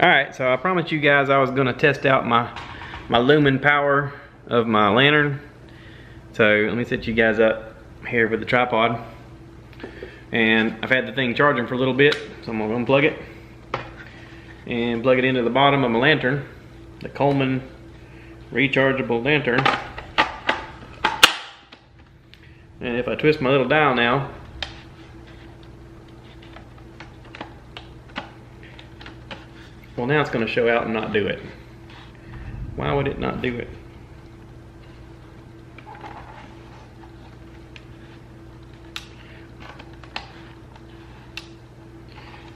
Alright, so I promised you guys I was gonna test out my lumen power of my lantern. So let me set you guys up here with the tripod. And I've had the thing charging for a little bit, so I'm gonna unplug it and plug it into the bottom of my lantern, the Coleman rechargeable lantern. And if I twist my little dial now, well, now it's going to show out and not do it. Why would it not do it?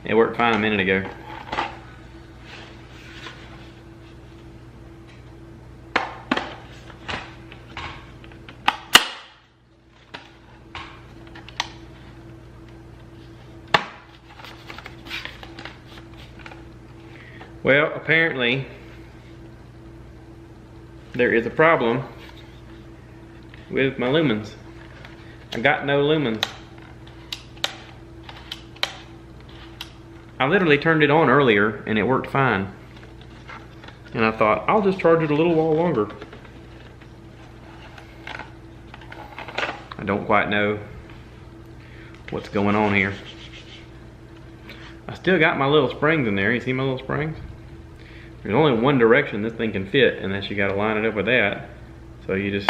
It worked fine a minute ago. Well, apparently there is a problem with my lumens. I got no lumens. I literally turned it on earlier and it worked fine. And I thought, I'll just charge it a little while longer. I don't quite know what's going on here. I still got my little springs in there. You see my little springs? There's only one direction this thing can fit, and that's you got to line it up with that. So you just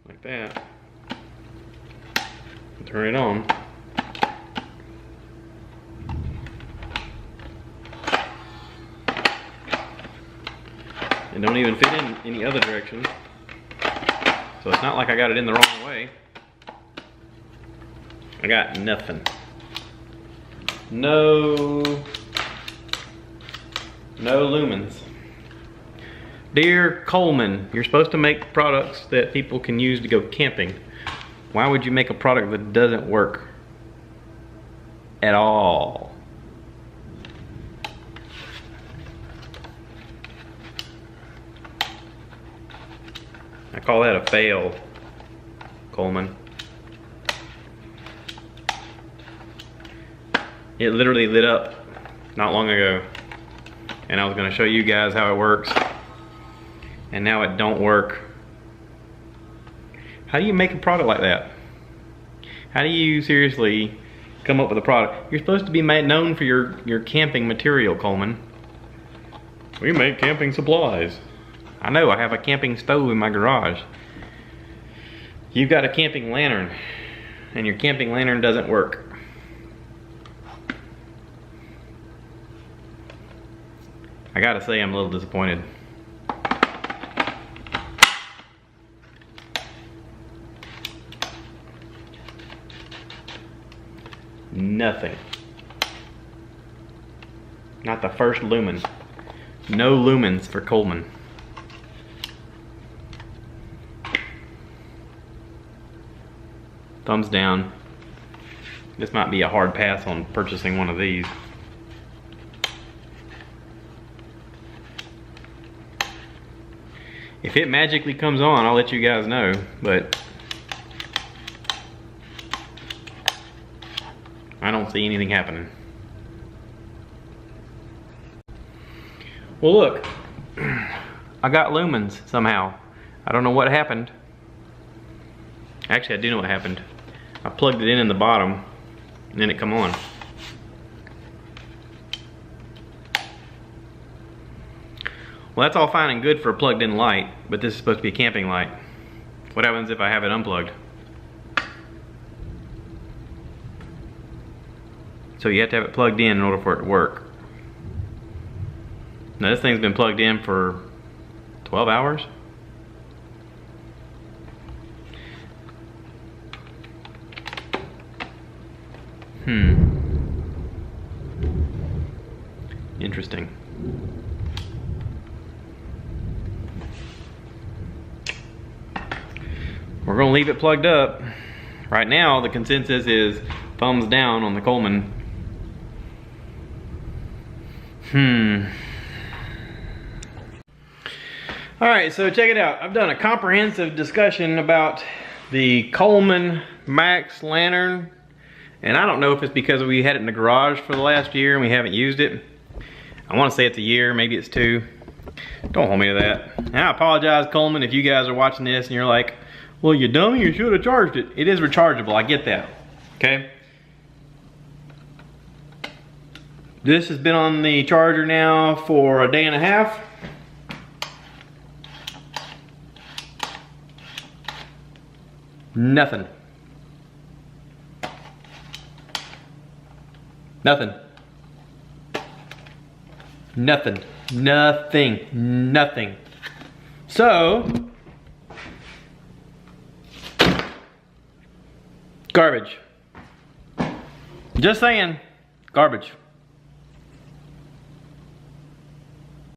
like that, and turn it on. It don't even fit in any other direction. So it's not like I got it in the wrong way. I got nothing. No lumens. Dear Coleman, you're supposed to make products that people can use to go camping. Why would you make a product that doesn't work at all? I call that a fail, Coleman. It literally lit up not long ago, and I was going to show you guys how it works, and now it don't work. How do you make a product like that? How do you seriously come up with a product? You're supposed to be known for your camping material, Coleman. We make camping supplies. I know, I have a camping stove in my garage. You've got a camping lantern, and your camping lantern doesn't work. I gotta say, I'm a little disappointed. Nothing. Not the first lumen. No lumens for Coleman. Thumbs down. This might be a hard pass on purchasing one of these. If it magically comes on, I'll let you guys know, but I don't see anything happening. Well, look, I got lumens somehow. I don't know what happened. Actually, I do know what happened. I plugged it in the bottom, and then it come on. Well, that's all fine and good for a plugged in light, but this is supposed to be a camping light. What happens if I have it unplugged? So you have to have it plugged in order for it to work. Now this thing's been plugged in for 12 hours. Interesting. We're gonna leave it plugged up. Right now, the consensus is thumbs down on the Coleman. All right, so check it out. I've done a comprehensive discussion about the Coleman Max Lantern And I don't know if it's because we had it in the garage for the last year and we haven't used it. I want to say it's a year, maybe it's 2. Don't hold me to that. And I apologize, Coleman, if you guys are watching this and you're like, well, you dummy, you should have charged it. It is rechargeable, I get that, okay? This has been on the charger now for a day and a half. Nothing. Nothing. Nothing. Nothing. Nothing. So, garbage. Just saying, garbage.